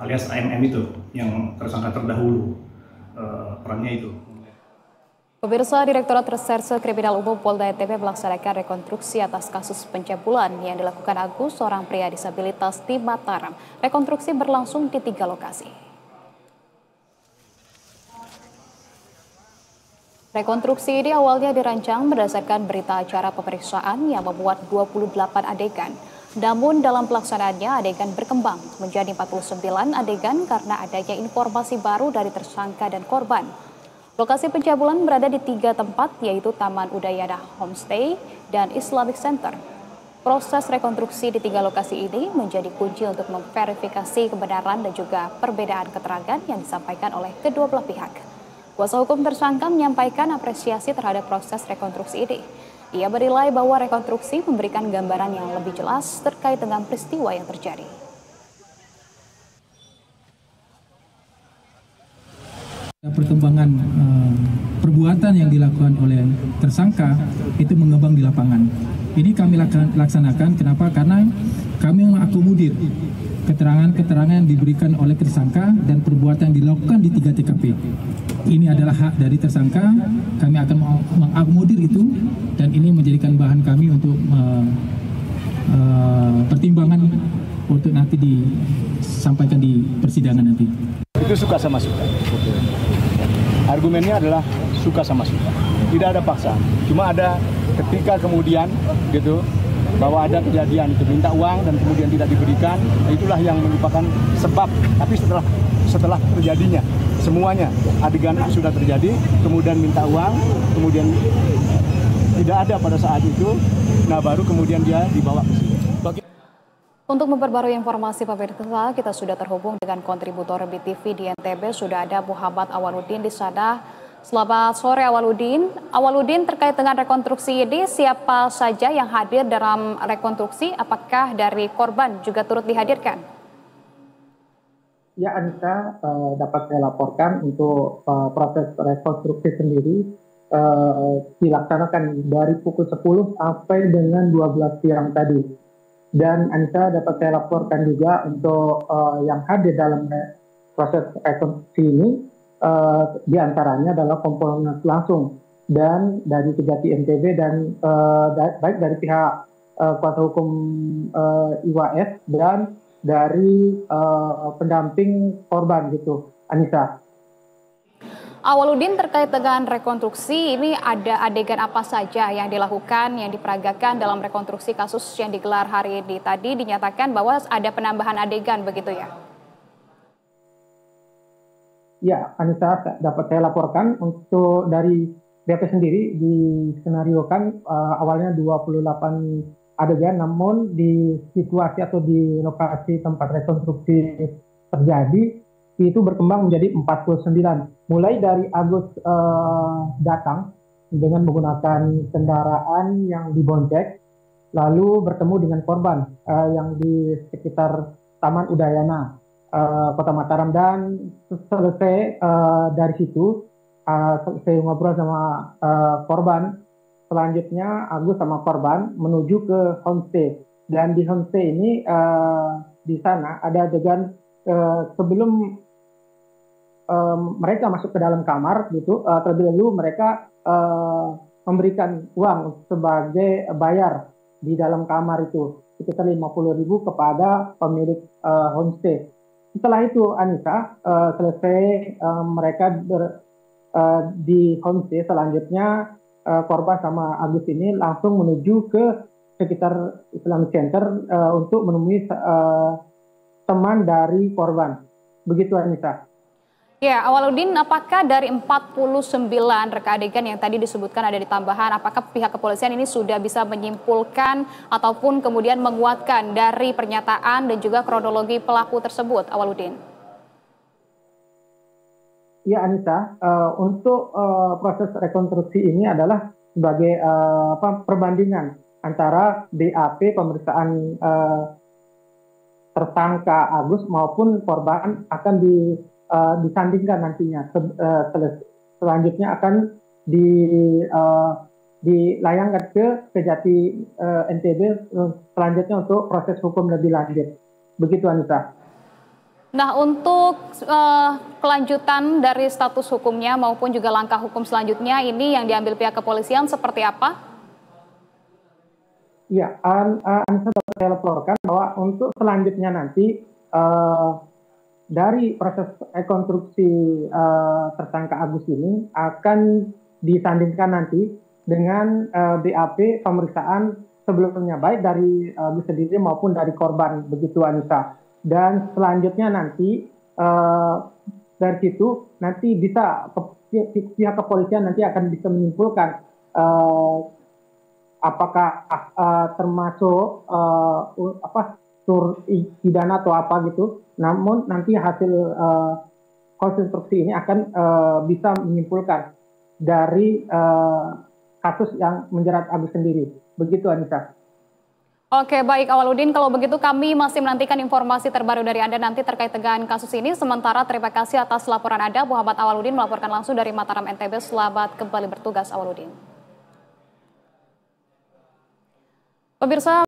alias AMM itu yang tersangka terdahulu perannya itu. Pemirsa, Direktorat Reserse Kriminal Umum Polda NTB melaksanakan rekonstruksi atas kasus pencabulan yang dilakukan Agus, seorang pria disabilitas di Mataram. Rekonstruksi berlangsung di 3 lokasi. Rekonstruksi ini awalnya dirancang berdasarkan berita acara pemeriksaan yang memuat 28 adegan. Namun dalam pelaksanaannya adegan berkembang menjadi 49 adegan karena adanya informasi baru dari tersangka dan korban. Lokasi pencabulan berada di 3 tempat, yaitu Taman Udayana Homestay dan Islamic Center. Proses rekonstruksi di 3 lokasi ini menjadi kunci untuk memverifikasi kebenaran dan juga perbedaan keterangan yang disampaikan oleh kedua belah pihak. Kuasa hukum tersangka menyampaikan apresiasi terhadap proses rekonstruksi ini. Ia menilai bahwa rekonstruksi memberikan gambaran yang lebih jelas terkait dengan peristiwa yang terjadi. Perkembangan perbuatan yang dilakukan oleh tersangka itu mengembang di lapangan. Ini kami laksanakan, kenapa? Karena kami mengakomodir keterangan-keterangan yang diberikan oleh tersangka dan perbuatan yang dilakukan di 3 TKP. Ini adalah hak dari tersangka, kami akan mengakomodir itu dan ini menjadikan bahan kami untuk pertimbangan untuk nanti disampaikan di persidangan nanti. Itu suka sama suka. Argumennya adalah suka sama suka. Tidak ada paksaan. Cuma ada ketika kemudian gitu bahwa ada kejadian itu minta uang dan kemudian tidak diberikan, itulah yang merupakan sebab. Tapi setelah terjadinya semuanya adegan sudah terjadi, kemudian minta uang, kemudian tidak ada pada saat itu, nah baru kemudian dia dibawa ke sini. Untuk memperbarui informasi pemirsa, kita sudah terhubung dengan kontributor BTV di NTB, sudah ada Muhammad Awaludin di sana. Selamat sore Awaludin. Awaludin, terkait dengan rekonstruksi ini, siapa saja yang hadir dalam rekonstruksi? Apakah dari korban juga turut dihadirkan? Ya Anissa, dapat saya laporkan untuk proses rekonstruksi sendiri dilaksanakan dari pukul 10 sampai dengan 12 siang tadi. Dan Anissa dapat saya laporkan juga untuk yang hadir dalam proses rekonstruksi ini, diantaranya adalah Kompolnas langsung dan dari Kejati NTB dan baik dari pihak kuasa hukum IWS dan dari pendamping korban gitu, Anissa. Awaludin, terkait dengan rekonstruksi ini ada adegan apa saja yang dilakukan, yang diperagakan dalam rekonstruksi kasus yang digelar hari ini? Tadi dinyatakan bahwa ada penambahan adegan, begitu ya? Ya, Anissa, dapat saya laporkan untuk dari BP sendiri diskenariokan awalnya 28 adegan, namun di situasi atau di lokasi tempat rekonstruksi terjadi itu berkembang menjadi 49. Mulai dari Agus datang dengan menggunakan kendaraan yang dibonceng, lalu bertemu dengan korban yang di sekitar Taman Udayana, Kota Mataram, dan selesai dari situ saya ngobrol sama korban. Selanjutnya Agus sama korban menuju ke homestay, dan di homestay ini di sana ada adegan sebelum mereka masuk ke dalam kamar gitu, terlebih dahulu mereka memberikan uang sebagai bayar di dalam kamar itu sekitar 50.000 kepada pemilik homestay. Setelah itu Anissa, selesai mereka di homestay, selanjutnya korban sama Agus ini langsung menuju ke sekitar Islamic Center untuk menemui teman dari korban. Begitu Anissa. Ya, Awaludin, apakah dari 49 reka adegan yang tadi disebutkan ada ditambahan, apakah pihak kepolisian ini sudah bisa menyimpulkan ataupun kemudian menguatkan dari pernyataan dan juga kronologi pelaku tersebut, Awaludin? Ya Anissa, untuk proses rekonstruksi ini adalah sebagai perbandingan antara BAP pemeriksaan tersangka Agus maupun korban akan disandingkan nantinya. Selanjutnya akan dilayangkan ke Kejati NTB selanjutnya untuk proses hukum lebih lanjut. Begitu Anissa. Nah, untuk kelanjutan dari status hukumnya maupun juga langkah hukum selanjutnya ini yang diambil pihak kepolisian seperti apa? Ya, Anissa dapat saya laporkan bahwa untuk selanjutnya nanti dari proses rekonstruksi tersangka Agus ini akan disandingkan nanti dengan BAP pemeriksaan sebelumnya, baik dari Agus sendiri maupun dari korban, begitu Anissa. Dan selanjutnya nanti dari situ nanti bisa pihak kepolisian nanti akan bisa menyimpulkan apakah termasuk pidana atau apa gitu. Namun nanti hasil konstruksi ini akan bisa menyimpulkan dari kasus yang menjerat Agus sendiri. Begitu Anissa. Oke, baik Awaludin, kalau begitu kami masih menantikan informasi terbaru dari Anda nanti terkait dengan kasus ini. Sementara terima kasih atas laporan Anda, Muhammad Awaludin melaporkan langsung dari Mataram, NTB. Selamat kembali bertugas, Awaludin. Pemirsa,